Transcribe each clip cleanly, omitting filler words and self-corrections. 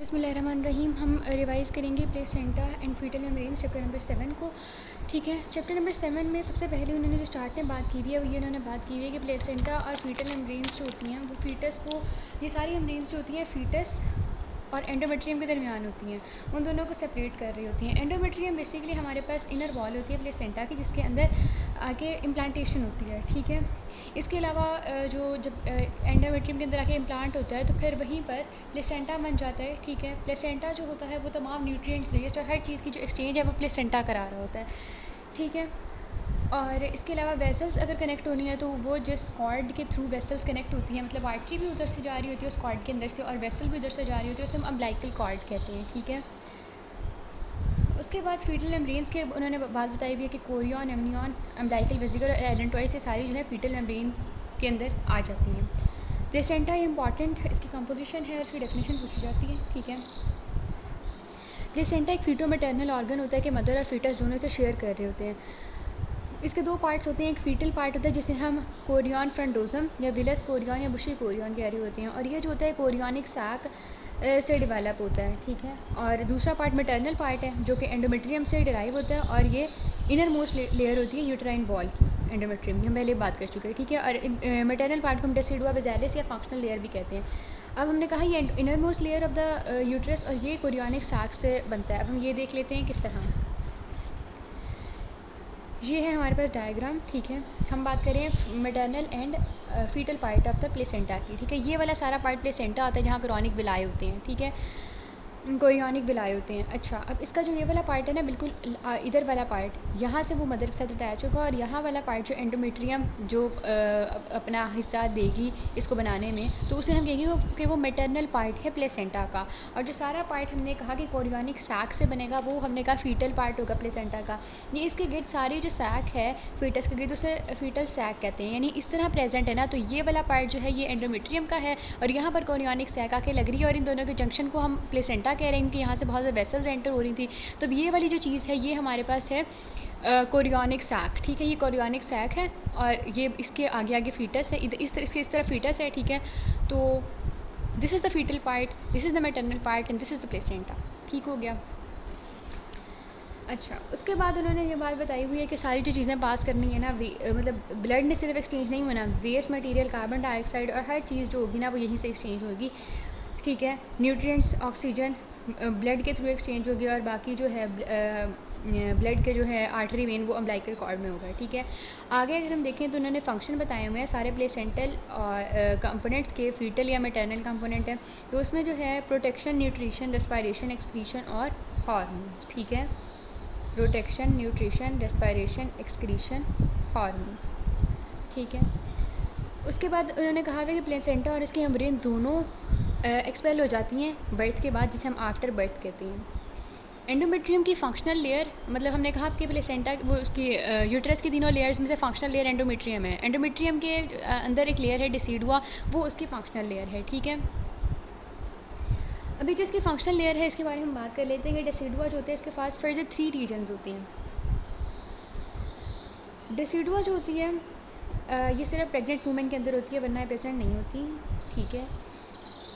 बिस्मिल्लाहिर्रहमानिर्रहीम। हम रिवाइज़ करेंगे placenta and fetal membrane chapter number 7 को। ठीक है, चैप्टर नंबर 7 में सबसे पहले उन्होंने जो स्टार्ट में बात की हुई है वो ये उन्होंने बात की हुई है कि प्लेसेंटा और फीटल मेम्ब्रेन्स जो होती हैं वो फीटस को, ये सारी मेम्ब्रेन्स जो होती हैं फीटस और एंडोमेट्रियम के दरमियान होती हैं, उन दोनों को सेपरेट कर रही होती हैं। एंडोमेट्रियम बेसिकली हमारे पास इनर वॉल होती है प्लेसेंटा की, जिसके अंदर आगे इम्प्लांटेशन होती है। ठीक है, इसके अलावा जब एंडोमेट्रियम के अंदर आके इम्प्लांट होता है तो फिर वहीं पर प्लेसेंटा बन जाता है। ठीक है, प्लेसेंटा जो होता है वो तमाम न्यूट्रिएंट्स वेस्ट और हर चीज़ की जो एक्सचेंज है वो प्लेसेंटा करा रहा होता है। ठीक है, और इसके अलावा वेसल्स अगर कनेक्ट होनी है तो वो जिस कॉर्ड के थ्रू वेसल्स कनेक्ट होती हैं, मतलब आर्टरी भी उधर से जा रही होती है उस कॉर्ड के अंदर से और वेसल भी उधर से जा रही होती है, उसे हम अम्बिलिकल कॉर्ड कहते हैं। ठीक है, उसके बाद फीटल मेम्ब्रेन्स के उन्होंने बात बताई हुई है कि कोरियन, एमनियन, अम्बिलिकल वेसिकल और एडेंटोइड, ये सारी जो है फीटल मेम्ब्रेन के अंदर आ जाती हैं। प्लेसेंटा इंपॉर्टेंट इसकी कंपोजिशन है और इसकी डेफिनेशन पूछी जाती है। ठीक है, प्लेसेंटा एक फीटो मैटरनल ऑर्गन होता है कि मदर और फीटस दोनों से शेयर कर रहे होते हैं। इसके दो पार्ट्स होते हैं, एक फीटल पार्ट होता है जिसे हम कोरियन फ्रंटोजम या विलस कोरियन या बुशी कोरियन कह रही होती हैं, और ये जो होता है कोरियनिक सैक से डेवलप होता है। ठीक है, और दूसरा पार्ट मैटरनल पार्ट है जो कि एंडोमेट्रियम से डिराइव होता है, और ये इनर मोस्ट लेयर होती है यूट्राइन वॉल की, एंडोमेट्रियम की हम पहले बात कर चुके हैं। ठीक है, और मैटरनल पार्ट को हम डेसिडुआ बेसिलस या फंक्शनल लेयर भी कहते हैं। अब हमने कहा ये inner most layer of the uterus और ये कोरियनिक सैक से बनता है। अब हम ये देख लेते हैं किस तरह। ये है हमारे पास डायग्राम। ठीक है, हम बात करें maternal and fetal part of the placenta की। ठीक है, ये वाला सारा पार्ट प्लेसेंटा आता है जहाँ कोरियनिक विलाय होते हैं। ठीक है, कोरियनिक विलाय होते हैं। अच्छा, अब इसका जो ये वाला पार्ट है ना, बिल्कुल इधर वाला पार्ट यहाँ से वो मदर के साथ अटैच होगा, और यहाँ वाला पार्ट जो एंडोमेट्रियम जो अपना हिस्सा देगी इसको बनाने में, तो उसे हम कहेंगे कि वो मैटरनल पार्ट है प्लेसेंटा का। और जो सारा पार्ट हमने कहा कि कोरियनिक सैक से बनेगा, वो हमने कहा फीटल पार्ट होगा प्लेसेंटा का। ये इसके गिर्द सारी जो सैक है फीटस के गिर्द, उसे फीटल सैक कहते हैं। यानी इस तरह प्रेजेंट है ना, तो ये वाला पार्ट जो है ये एंडोमेट्रियम का है और यहाँ पर कोरियनिक सैक आके लग रही है, और इन दोनों के जंक्शन को हम प्लेसेंटा कह रहे हैं कि यहाँ से बहुत ज़्यादा वेसल्स एंटर हो रही थी। तो ये वाली जो चीज़ है ये हमारे पास है कोरियनिक सैक। ठीक है, ये कोरियनिक सैक है और ये इसके आगे आगे फीटस है, इस तरह फीटस है। ठीक है, तो this is the fetal part, this is the maternal part and this is the placenta. ठीक हो गया। अच्छा, उसके बाद उन्होंने ये बात बताई हुई है कि सारी जो चीज़ें पास करनी है ना, मतलब ब्लड में सिर्फ एक्सचेंज नहीं होना, वेस्ट मटेरियल, कार्बन डाइऑक्साइड और हर चीज़ जो होगी ना वो यहीं से एक्सचेंज होगी। ठीक है, न्यूट्रिएंट्स, ऑक्सीजन ब्लड के थ्रू एक्सचेंज होगी, और बाकी जो है ब्लड के जो है आर्टरी वेन वो अम्बिलिकल कॉर्ड में होगा। ठीक है, आगे अगर हम देखें तो उन्होंने फंक्शन बताए हुए हैं सारे प्लेसेंटल और कंपोनेंट्स के, फीटल या मैटरनल कंपोनेंट है, तो उसमें जो है प्रोटेक्शन, न्यूट्रिशन, रेस्पिरेशन, एक्सक्रीशन और हार्मोन्स। ठीक है, protection, nutrition, respiration, excretion, hormones. ठीक है, उसके बाद उन्होंने कहा है कि प्लेसेंटा और इसकी मेम्ब्रेन दोनों एक्सपेल हो जाती हैं बर्थ के बाद, जिसे हम आफ्टर बर्थ कहते हैं। एंडोमेट्रियम की फंक्शनल लेयर, मतलब हमने कहा कि प्लेसेंटा वो उसकी यूट्रस की तीनों लेयर्स में से फंक्शनल लेयर एंडोमेट्रियम है। एंडोमेट्रियम के अंदर एक लेयर है डेसिडुआ, वो उसकी फंक्शनल लेयर है। ठीक है, अभी जो इसकी फंक्शनल लेयर है इसके बारे में हम बात कर लेते हैं कि डेसिडुआ जो होते हैं इसके पास फर्दर 3 रीजन्स होती हैं। डेसिडुआ जो होती है ये सिर्फ प्रेग्नेंट वूमेन के अंदर होती है, वरना प्रेग्नेंट नहीं होती। ठीक है,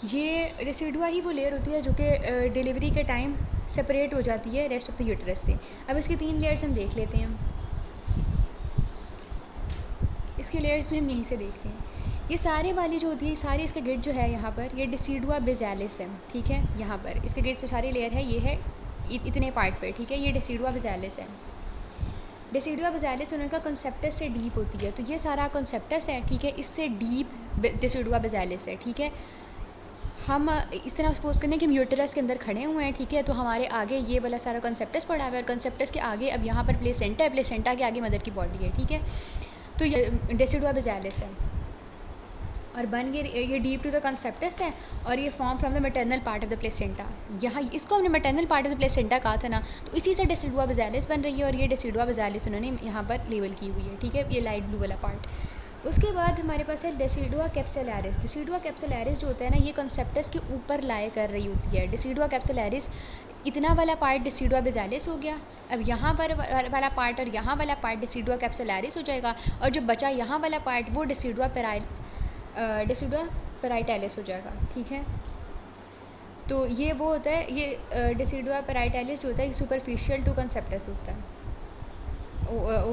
ये रेसिडुआ ही वो लेयर होती है जो कि डिलीवरी के टाइम सेपरेट हो जाती है रेस्ट ऑफ द यूट्रस से। अब इसकी 3 लेयर्स हम देख लेते हैं। इसकी लेयर्स भी हम यहीं से देखते हैं। ये सारे वाली जो होती है, सारी इसके गिर्द जो है यहाँ पर, ये डेसिडुआ बेसिलस है। ठीक है, यहाँ पर इसके गिर्द से सारी लेयर है, ये है इतने पार्ट पर। ठीक है, ये डेसिडुआ बेसिलस है। डेसिडुआ बेसिलस उनका कंसेप्टस से डीप होती है, तो ये सारा कंसेप्टस है। ठीक है, इससे डीप डेसिडुआ बेसिलस है। ठीक है, हम इस तरह सपोज करें कि हम यूट्रस के अंदर खड़े हुए हैं। ठीक है, तो हमारे आगे ये वाला सारा कंसेप्टस पड़ा हुआ है, और कंसेप्टस के आगे अब यहाँ पर प्लेसेंटा है, प्लेसेंटा के आगे मदर की बॉडी है। ठीक है, तो ये डेसिडुआ बेसिलस है और बन गए ये डीप टू द कंसेप्टस है, और ये form from the maternal part of the placenta. यहाँ इसको हमने maternal part of the placenta कहा था ना, तो इसी से डेसिडुआ बेसिलस बन रही है, और ये डेसिडुआ बेसिलस उन्होंने यहाँ पर लेबल की हुई है। ठीक है, ये लाइट ब्लू वाला पार्ट। उसके बाद हमारे पास है डेसिडुआ कैप्सुलरिस। डेसिडुआ कैप्सुलरिस जो होता है ना, ये कंसेप्टस के ऊपर लाए कर रही होती है। डेसिडुआ कैप्सुलरिस, इतना वाला पार्ट डेसिडुआ बेसिलस हो गया। अब यहाँ पर वाला पार्ट और यहाँ वाला पार्ट डेसिडुआ कैप्सुलरिस हो जाएगा, और जो बचा यहाँ वाला पार्ट वो डेसिडुआ पेराइटैलिस हो जाएगा। ठीक है, तो ये वो होता है, ये डेसिडुआ पैराइटालिस जो होता है सुपरफिशियल टू कंसेप्टस होता है।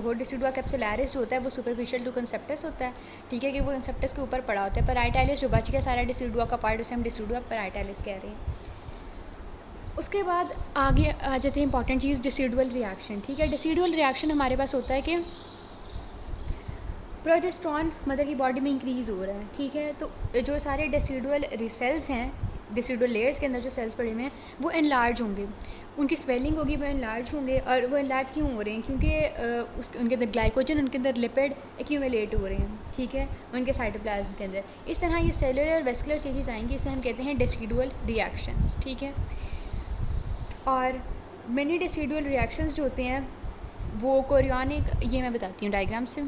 वो डेसिडुआ कैप्सुलैरिस जो होता है वो सुपरफिशियल टू कंसेप्टस होता है, ठीक है, कि वो कंसेप्टस के ऊपर पड़ा होता है। पैराइटालिस जो बच गया सारा डेसिडुआ का पार्ट, उसे हम डेसिडुआ पैराइटालिस कह रहे हैं। उसके बाद आगे आ जाते हैं इंपॉर्टेंट चीज़, डेसिडुअल रिएक्शन, ठीक है। डेसिडुअल रिएक्शन हमारे पास होता है कि प्रोजेस्टेरॉन मदर की बॉडी में इंक्रीज़ हो रहा है, ठीक है। तो जो सारे डेसिडुअल सेल्स हैं, डेसिडुअल लेयर्स के अंदर जो सेल्स पड़े हुए हैं वो एनलार्ज होंगे, उनकी स्वेलिंग होगी, वो एनलार्ज होंगे। और वो एनलार्ज क्यों हो रहे हैं? क्योंकि उनके अंदर ग्लाइकोजन, उनके अंदर लिपिड एक्यूमुलेट हो रहे हैं, ठीक है, उनके साइटोप्लाज्म के अंदर। इस तरह ये सेलुलर और वेस्कुलर चेंजेस आएंगी, इसे हम कहते हैं डेसिडुअल रिएक्शंस, ठीक है। और मेनी डेसिडुअल रिएक्शंस जो होते हैं वो कोरियोनिक, ये मैं बताती हूँ डायग्राम से।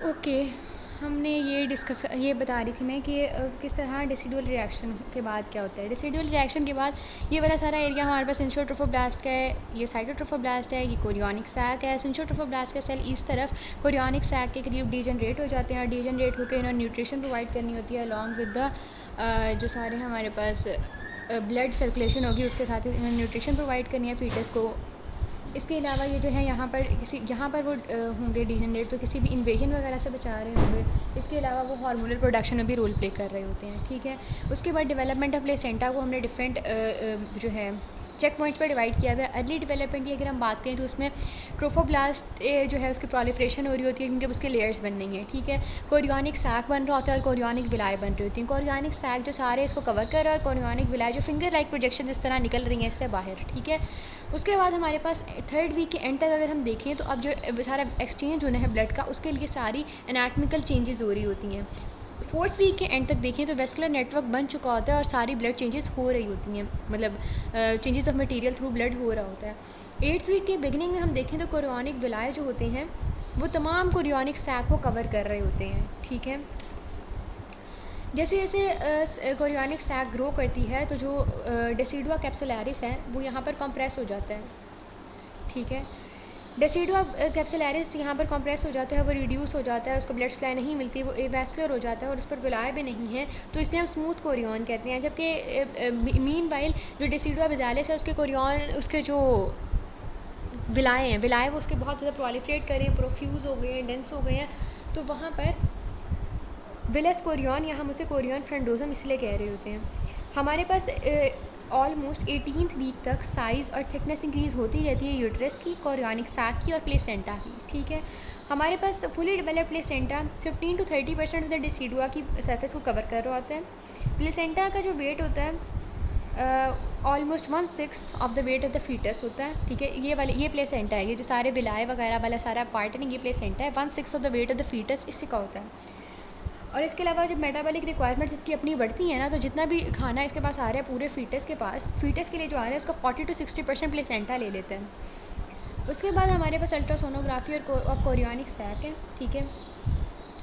ओके, हमने ये बता रही थी मैं कि किस तरह डेसिडुअल रिएक्शन के बाद क्या होता है। डेसिडुअल रिएक्शन के बाद ये वाला सारा एरिया हमारे पास सिंशोट्रोफोब्लास्ट का है, ये साइटोट्रोफोब्लास्ट है, ये कोरियोनिक सैक है। सिंशोट्रोफोब्लास्ट का सेल इस तरफ कोरियोनिक सैक के करीब डीजनरेट हो जाते हैं, और डीजनरेट होकर इन्होंने न्यूट्रिशन प्रोवाइड करनी होती है अलॉन्ग विद द जो सारे हमारे पास ब्लड सर्कुलेशन होगी उसके साथ ही इन्होंने न्यूट्रिशन प्रोवाइड करनी है फीटस को। इसके अलावा ये जो है यहाँ पर वो होंगे डीजनरेट, तो किसी भी इन्वेजन वगैरह से बचा रहे होंगे। इसके अलावा वो हार्मोनल प्रोडक्शन में भी रोल प्ले कर रहे होते हैं, ठीक है। उसके बाद डेवलपमेंट ऑफ प्लेसेंटा को हमने डिफरेंट जो है चेक पॉइंट्स पर डिवाइड किया हुआ है। अर्ली डेवलपमेंट की अगर हम बात करें तो उसमें ट्रोफोब्लास्ट जो है उसकी प्रोलिफरेशन हो रही होती है क्योंकि उसके लेयर्स बन रही हैं, ठीक है। कोरियोनिक सैक बन रहा होता है और कोरियोनिक विलाय बन रही होती हैं। कोरियोनिक सैक जो सारे इसको कवर कर रहा है और कोरियोनिक विलाय जो फिंगर लाइक प्रोजेक्शन इस तरह निकल रही हैं इससे बाहर, ठीक है। उसके बाद हमारे पास 3rd वीक के एंड तक अगर हम देखें तो अब जो सारा एक्सचेंज होना है ब्लड का उसके लिए सारी एनाटमिकल चेंजेस हो रही होती हैं। 4th वीक के एंड तक देखें तो वेस्कुलर नेटवर्क बन चुका होता है और सारी ब्लड चेंजेस हो रही होती हैं, मतलब changes of material through blood हो रहा होता है। 8th वीक के बिगिनिंग में हम देखें तो कोरियोनिक विलाय जो होते हैं वो तमाम कोरियोनिक सैक को कवर कर रहे होते हैं, ठीक है। जैसे जैसे कोरियोनिक सैक ग्रो करती है तो जो डेसिडुआ कैप्सुलैरिस है वो यहाँ पर कंप्रेस हो जाता है, ठीक है। डेसिडुआ कैप्सुलैरिस यहाँ पर कंप्रेस हो जाता है, वो रिड्यूस हो जाता है, उसको ब्लड सप्लाई नहीं मिलती, वो एवेस्कुलर हो जाता है और उस पर विलाय भी नहीं है, तो इसे हम स्मूथ कोरियन कहते हैं। जबकि मीन वाइल जो डेसिडुआ बेजालिस है उसके कोरियन, उसके जो विलाय वो उसके बहुत ज़्यादा प्रोलिफरेट कर रहे हैं, प्रोफ्यूज़ हो गए हैं, डेंस हो गए हैं, तो वहाँ पर विलस कोरियन या हम उसे कोरियन फ्रेंडोजम इसलिए कह रहे होते हैं। हमारे पास ऑलमोस्ट 18th वीक तक साइज़ और थिकनेस इंक्रीज़ होती रहती है यूट्रस की, कोरियोनिक सैक की और प्लेसेंटा की, ठीक है। हमारे पास fully developed placenta 15 to 30% of the decidua की सरफेस को कवर कर रहा होता है। प्लेसेंटा का जो वेट होता है almost 1/6 of the weight of the foetus होता है, ठीक है। ये प्लेसेंटा है, ये जो सारे विलाय वगैरह वाला सारा पार्ट है ना, ये प्लेसेंटा है। 1/6 of the weight of the foetus इससे का होता है। और इसके अलावा जब मेटाबॉलिक रिक्वायरमेंट्स इसकी अपनी बढ़ती हैं ना, तो जितना भी खाना इसके पास आ रहा है पूरे फीटस के लिए जो आ रहा है उसका 40 to 60% प्लेसेंटा ले लेते हैं। उसके बाद हमारे पास अल्ट्रासोनोग्राफी और कोरियोनिक सैक है, ठीक है।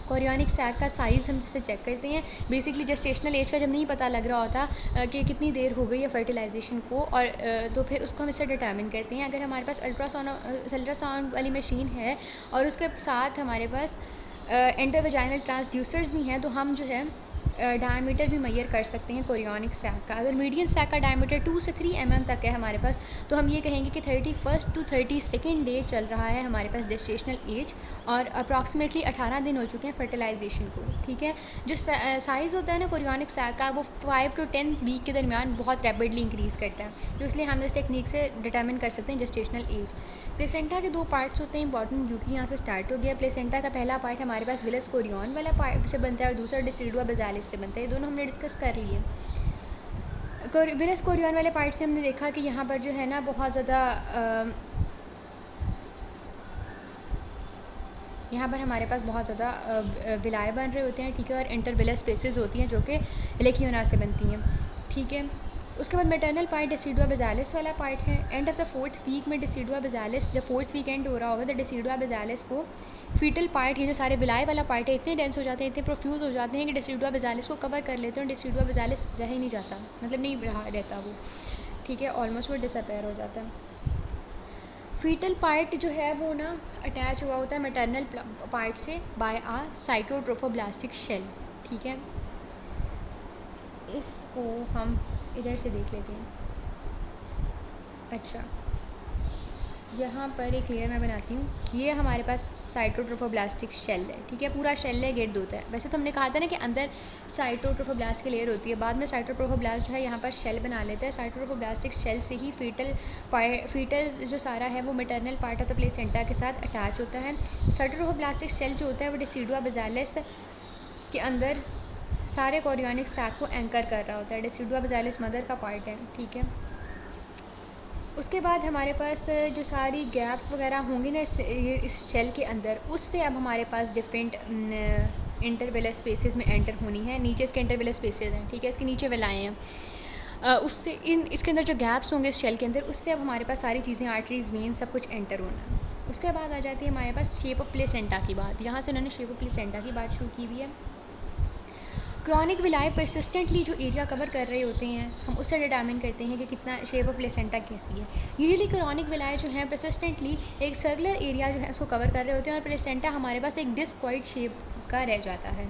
कोरियोनिक सैक का साइज़ हम जिससे चेक करते हैं, बेसिकली जेस्टेशनल एज का जब नहीं पता लग रहा होता कि कितनी देर हो गई है फर्टिलाइजेशन को, और तो फिर उसको हम इससे डिटर्मिन करते हैं। अगर हमारे पास अल्ट्रासाउंड वाली मशीन है और उसके साथ हमारे पास इंटरवेजाइनल ट्रांसड्यूसर्स भी हैं, तो हम जो है डायमीटर भी मेजर कर सकते हैं कोरियोनिक सैक का। अगर मीडियन सैक का डायमीटर 2 से 3 mm तक है हमारे पास, तो हम ये कहेंगे कि 31st to 32nd डे चल रहा है हमारे पास जेस्टेशनल एज, और अप्रॉक्सीमेटली 18 दिन हो चुके हैं फर्टिलाइजेशन को, ठीक है। जो साइज़ होता है ना कोरियोनिक सैक का, वो 5 to 10 वीक के दरमियान बहुत रैपिडली इंक्रीज़ करता है, तो इसलिए हम इस टेक्निक से डिटर्मिन कर सकते हैं जेस्टेशनल एज। प्लेसेंटा के 2 पार्ट्स होते हैं इंपॉर्टेंट, जो कि यहाँ से स्टार्ट हो गया। प्लेसेंटा का पहला पार्ट हमारे पास विलस कोरियन वाला पार्ट से बनता है और दूसरा डेसिडुआ बेजालिस से बनता है। ये दोनों हमने डिस्कस कर लिए। विलस कोरियन वाले पार्ट से हमने देखा कि यहाँ पर जो है ना बहुत ज़्यादा यहाँ पर हमारे पास बहुत ज़्यादा विलाय बन रहे होते हैं, ठीक है, और इंटरविलस स्पेसेस होती हैं जो कि लेकियोना से बनती हैं, ठीक है। उसके बाद मैटरनल पार्ट डेसिडुआ बेजालिस वाला पार्ट है। End of the 4th week में डेसिडुआ बेजालिस, जब 4th वीक एंड हो रहा होगा तो डेसिडुआ बेजालिस को फीटल पार्ट, ये जो सारे विलाय वाला पार्ट है, इतने डेंस हो जाते हैं, इतने प्रोफ्यूज़ हो जाते हैं कि डेसिडुआ बेजालिस को कवर कर लेते हैं। डेसिडुआ बेजालिस रह ही नहीं जाता, मतलब नहीं रहता वो, ठीक है, ऑलमोस्ट वो डिसअपेयर हो जाता है। फीटल पार्ट जो है वो ना अटैच हुआ होता है मैटरनल पार्ट से बाय आ साइटोट्रोफोब्लास्टिक शेल, ठीक है। इसको हम इधर से देख लेते हैं। अच्छा, यहाँ पर एक लेयर मैं बनाती हूँ। ये हमारे पास साइटोट्रोफोब्लास्टिक शेल है, ठीक है, पूरा शेल है, गिर्द होता है। वैसे तो हमने कहा था ना कि अंदर साइटोट्रोफोब्लास्ट की लेयर होती है, बाद में साइटोट्रोफोब्लास्ट जो है यहाँ पर शेल बना लेता है। साइटोट्रोफोब्लास्टिक शेल से ही फीटल जो सारा है वो maternal part of the placenta के साथ अटैच होता है। साइटोट्रोफोब्लास्टिक शेल जो होता है वो डेसिडुआ बेसिलस के अंदर सारे कोरियोनिक सैक को एंकर कर रहा होता है। डेसिडुआ बेसिलस मदर का पार्ट है, ठीक है। उसके बाद हमारे पास जो सारी गैप्स वगैरह होंगी ना इस शेल के अंदर, उससे अब हमारे पास डिफरेंट इंटरवेलर स्पेसेस में एंटर होनी है। नीचे इसके इंटरवेलर स्पेसेस हैं, ठीक है, इसके नीचे वेलाएँ हैं। उससे इसके अंदर जो गैप्स होंगे इस शेल के अंदर, उससे अब हमारे पास सारी चीज़ें, आर्टरीज, वेन, सब कुछ एंटर होना है। उसके बाद आ जाती है हमारे पास शेप ऑफ प्लेसेंटा की बात। यहाँ से उन्होंने शेप ऑफ प्लेसेंटा की बात शुरू की हुई है। क्रॉनिक विलाय परसिस्टेंटली जो एरिया कवर कर रहे होते हैं, हम उससे डिटरमिन करते हैं कि कितना शेप ऑफ प्लेसेंटा कैसी है। यूजुअली क्रॉनिक विलाय जो है परसिस्टेंटली एक सर्कुलर एरिया जो है उसको कवर कर रहे होते हैं और प्लेसेंटा हमारे पास एक डिस्क्वाइड शेप का रह जाता है।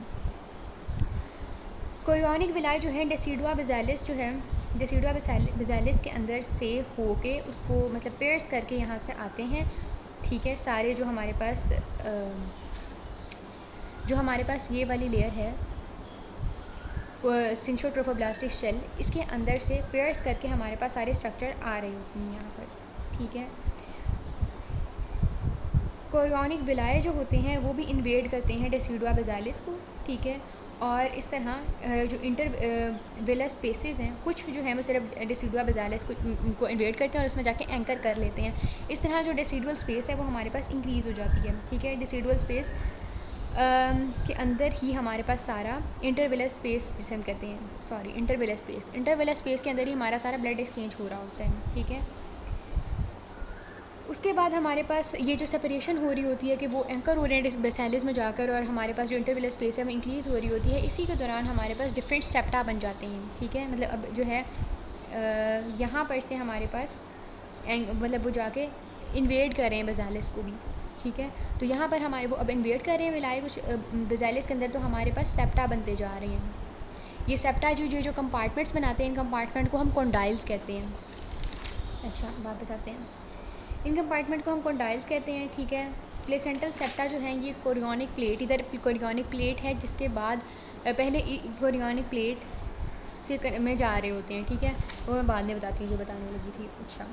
कोरियोनिक विलाय जो है डेसिडुआ बेसिलस जो है, डेसिडुआ बेसिलस के अंदर से होके उसको मतलब पेयर्स करके यहाँ से आते हैं, ठीक है। सारे जो हमारे पास ये वाली लेयर है सिंशोट्रोफोब्लास्टिक शेल, इसके अंदर से पेयर्स करके हमारे पास सारे स्ट्रक्चर आ रहे होते हैं यहाँ पर, ठीक है। कोरियोनिक विलाय जो होते हैं वो भी इन्वेड करते हैं डेसिडुआ बेसिलस को, ठीक है। और इस तरह जो इंटरवेलर स्पेसेस हैं कुछ जो है वो सिर्फ डेसिडुआ बेसिलस को इन्वेड करते हैं और उसमें जाके एंकर कर लेते हैं। इस तरह जो डेसिडुअल स्पेस है वो हमारे पास इंक्रीज़ हो जाती है, ठीक है। डेसिडुअल स्पेस के अंदर ही हमारे पास सारा इंटरवेलर स्पेस जिसे हम कहते हैं, इंटरवेलर स्पेस के अंदर ही हमारा सारा ब्लड एक्सचेंज हो रहा होता है, ठीक है। उसके बाद हमारे पास ये जो सेपरेशन हो रही होती है कि वो एंकर हो रहे हैं बेसिलस में जाकर, और हमारे पास जो इंटरवेलर स्पेस है वो इंक्रीज़ हो रही होती है। इसी के दौरान हमारे पास डिफरेंट सेप्टा बन जाते हैं, ठीक है। मतलब अब जो है यहाँ पर से हमारे पास मतलब वो जाके इन्वेड कर रहे हैं बेसिलस को भी, ठीक है। तो यहाँ पर हमारे वो अब इन्वेड कर रहे हैं विलाय कुछ बेसिलस के अंदर, तो हमारे पास सेप्टा बनते जा रहे हैं। ये सेप्टा जो कंपार्टमेंट्स बनाते हैं, इन कंपार्टमेंट को हम कॉन्डाइल्स कहते हैं। अच्छा, वापस आते हैं। इन कंपार्टमेंट को हम कॉन्डाइल्स कहते हैं, ठीक है। प्लेसेंटल सेप्टा जो है ये कोरियोनिक प्लेट, इधर कोरियोनिक प्लेट है जिसके बाद पहले कोरियोनिक प्लेट से में जा रहे होते हैं, ठीक है। वो मैं बाद में बताती हूँ जो बताने लगी थी। अच्छा,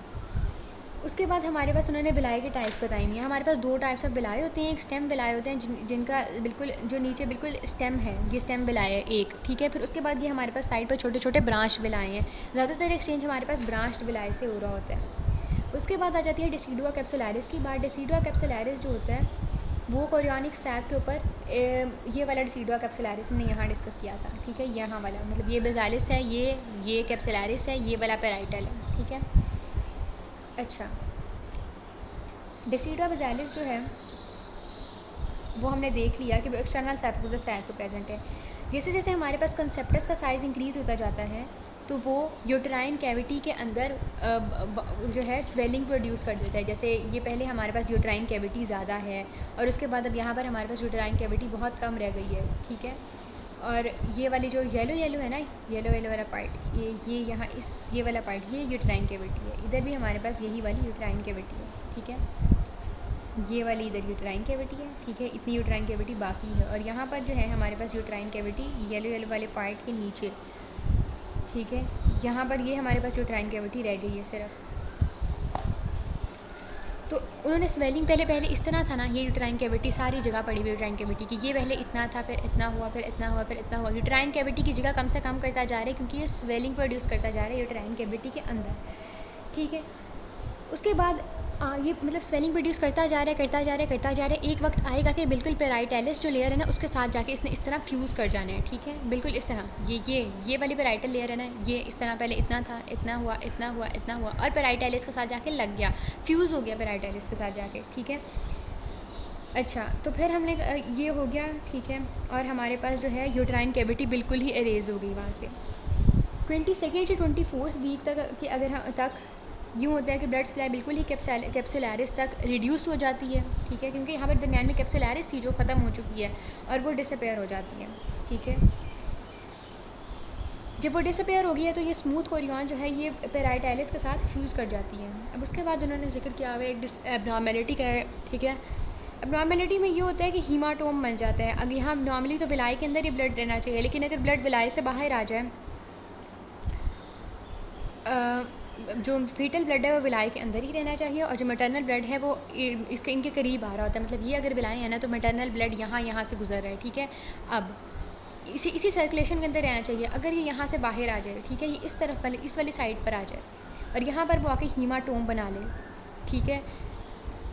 उसके बाद हमारे पास उन्होंने विलाय के टाइप्स बताई हैं। हमारे पास दो टाइप्स ऑफ विलाय होते हैं। एक स्टेम विलाय होते हैं जिनका बिल्कुल जो नीचे बिल्कुल स्टेम है, ये स्टेम विलाय है एक, ठीक है। फिर उसके बाद ये हमारे पास साइड पर छोटे छोटे ब्रांच विलाय हैं। ज़्यादातर एक्सचेंज हमारे पास ब्रांच्ड विलाय से हो रहा होता है। उसके बाद आ जाती है डेसिडुआ कैप्सुलैरिस की बात। डेसिडुआ कैप्सुलैरिस जो होता है वो कोरियोनिक सैक के ऊपर ये वाला डेसिडुआ कैप्सुलैरिस हमने यहाँ डिस्कस किया था, ठीक है। यहाँ वाला मतलब ये बेसिलस है, ये कैप्सुलैरिस है, ये वाला पेराइटल है, ठीक है। अच्छा, डेसिडुआ बेसिलस जो है वो हमने देख लिया कि वो external surface of the sac पे प्रेजेंट है। जैसे जैसे हमारे पास कंसेप्टस का साइज़ इंक्रीज़ होता जाता है तो वो यूट्राइन कैविटी के अंदर जो है स्वेलिंग प्रोड्यूस कर देता है। जैसे ये पहले हमारे पास यूट्राइन कैविटी ज़्यादा है और उसके बाद अब यहाँ पर हमारे पास यूट्राइन कैविटी बहुत कम रह गई है, ठीक है। और ये वाली जो येलो है ना, येलो वाला पार्ट, ये यहाँ ये वाला पार्ट ये यूट्राइन कैविटी है। इधर भी हमारे पास यही वाली यूट्राइन कैविटी है, ठीक है। ये वाली इधर यूट्राइन कैविटी है, ठीक है। इतनी यूट्राइन कैविटी बाकी है और यहाँ पर जो है हमारे पास यूट्राइन कैविटी येलो वाले पार्ट के नीचे, ठीक है। यहाँ पर ये हमारे पास यूट्राइन कैविटी रह गई है सिर्फ। तो उन्होंने स्वेलिंग पहले इस तरह था ना, ये यूट्राइन कैविटी सारी जगह पड़ी हुई यूट्राइन कैविटी की, ये पहले इतना था, फिर इतना हुआ, फिर इतना हुआ, फिर इतना हुआ। यूट्राइन कैविटी की जगह कम से कम करता जा रहा है क्योंकि ये स्वेलिंग प्रोड्यूस करता जा रहा है यूट्राइन कैविटी के अंदर, ठीक है। उसके बाद ये मतलब स्वेलिंग प्रोड्यूस करता जा रहा है। एक वक्त आएगा कि बिल्कुल पेराइटैलिस जो लेयर है ना उसके साथ जाके इसने इस तरह फ्यूज़ कर जाना है, ठीक है। बिल्कुल इस तरह ये वाली पेराइटल लेयर है ना, ये इस तरह पहले इतना था, इतना हुआ और पेराइटैलिस के साथ जाके लग गया, फ्यूज़ हो गया पेराइटैलिस के साथ जाके, ठीक है। अच्छा, तो फिर हमने ये हो गया, ठीक है। और हमारे पास जो है यूट्राइन कैविटी बिल्कुल ही एरेज हो गई वहाँ से। 22 से 24 वीक तक कि अगर तक यूँ होता है कि ब्लड सप्लाई बिल्कुल ही कैप्सुलैरिस तक रिड्यूस हो जाती है, ठीक है। क्योंकि यहाँ पर दरमियान में कैप्सुलैरिस थी जो ख़त्म हो चुकी है और वो डिसअपेयर हो जाती है, ठीक है। जब वो डिसअपेयर हो गई है तो ये स्मूथ कोरियन जो है ये पेराइटाइलिस के साथ फ्यूज़ कर जाती है। अब उसके बाद उन्होंने जिक्र किया हुआ एक एबनॉर्मेलिटी का है, ठीक है। एबनॉर्मेलिटी में ये होता है कि हीमाटोम बन जाता है। अब यहाँ नॉर्मली तो विलाई के अंदर ही ब्लड रहना चाहिए, लेकिन अगर ब्लड विलाई से बाहर आ जाए, जो फीटल ब्लड है वो विलाई के अंदर ही रहना चाहिए, और जो मैटरनल ब्लड है वो इसके इनके करीब आ रहा होता है। मतलब ये अगर विलाई है ना तो मैटरनल ब्लड यहाँ से गुजर रहा है, ठीक है। अब इसी सर्कुलेशन के अंदर रहना चाहिए। अगर ये यहाँ से बाहर आ जाए, ठीक है, ये इस तरफ वाले इस वाली साइड पर आ जाए और यहाँ पर वो आके हीमाटोम बना ले, ठीक है,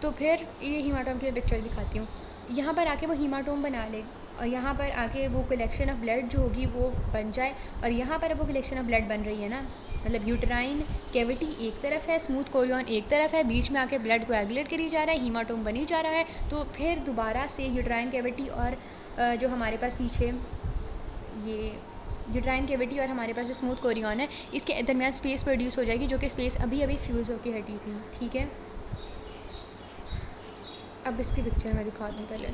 तो फिर ये हीमाटोम की पिक्चर दिखाती हूँ। यहाँ पर आके वो हीमाटोम बना ले और यहाँ पर आके वो कलेक्शन ऑफ ब्लड जो होगी वो बन जाए, और यहाँ पर वो कलेक्शन ऑफ ब्लड बन रही है ना, मतलब यूटराइन कैविटी एक तरफ है, स्मूथ कोरियन एक तरफ है, बीच में आके ब्लड कोएगुलेट करी जा रहा है, हीमाटोम बनी जा रहा है। तो फिर दोबारा से यूटराइन कैविटी और जो हमारे पास नीचे ये यूटराइन कैविटी और हमारे पास जो स्मूथ कोरियन है, इसके दरमियान स्पेस प्रोड्यूस हो जाएगी, जो कि स्पेस अभी अभी फ्यूज़ होकर हटी थी, ठीक है। अब इसकी पिक्चर मैं दिखा दूँ पहले।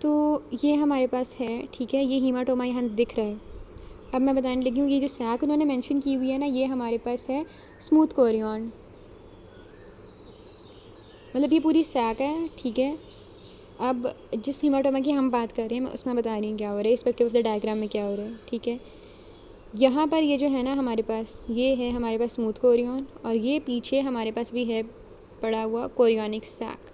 तो ये हमारे पास है, ठीक है, ये हीमाटोमा यहाँ दिख रहा है। अब मैं बताने लगी हूँ, ये जो सैक उन्होंने मेंशन की हुई है ना, ये हमारे पास है स्मूथ कोरियन, मतलब ये पूरी सैक है, ठीक है। अब जिस हीमाटोमा की हम बात कर रहे हैं मैं उसमें बता रही हूँ क्या हो रहा है, रिस्पेक्टिव ऑफ द डायग्राम में क्या हो रहा है, ठीक है। यहाँ पर ये जो है ना हमारे पास, ये है हमारे पास स्मूथ कोरियन, और ये पीछे हमारे पास भी है पड़ा हुआ कोरियनिक सैक।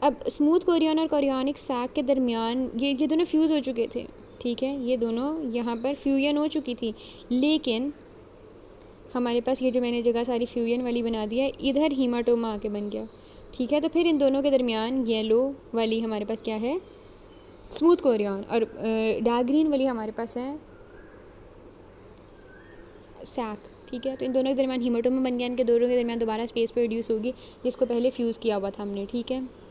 अब स्मूथ कोरियन और कोरियनिक सैक के दरमियान ये दोनों फ्यूज़ हो चुके थे, ठीक है, ये दोनों यहाँ पर फ्यूजन हो चुकी थी, लेकिन हमारे पास ये जो मैंने जगह सारी फ्यूजन वाली बना दिया है, इधर हीमाटोमा आके बन गया, ठीक है। तो फिर इन दोनों के दरमियान येलो वाली हमारे पास क्या है, स्मूथ कोरियन, और डार्क ग्रीन वाली हमारे पास है सैक, ठीक है। तो इन दोनों के दरमियान हीमाटोमा बन गया, इनके दोनों के दरमियान दोबारा स्पेस प्रोड्यूस होगी जिसको पहले फ्यूज़ किया हुआ था हमने, ठीक है।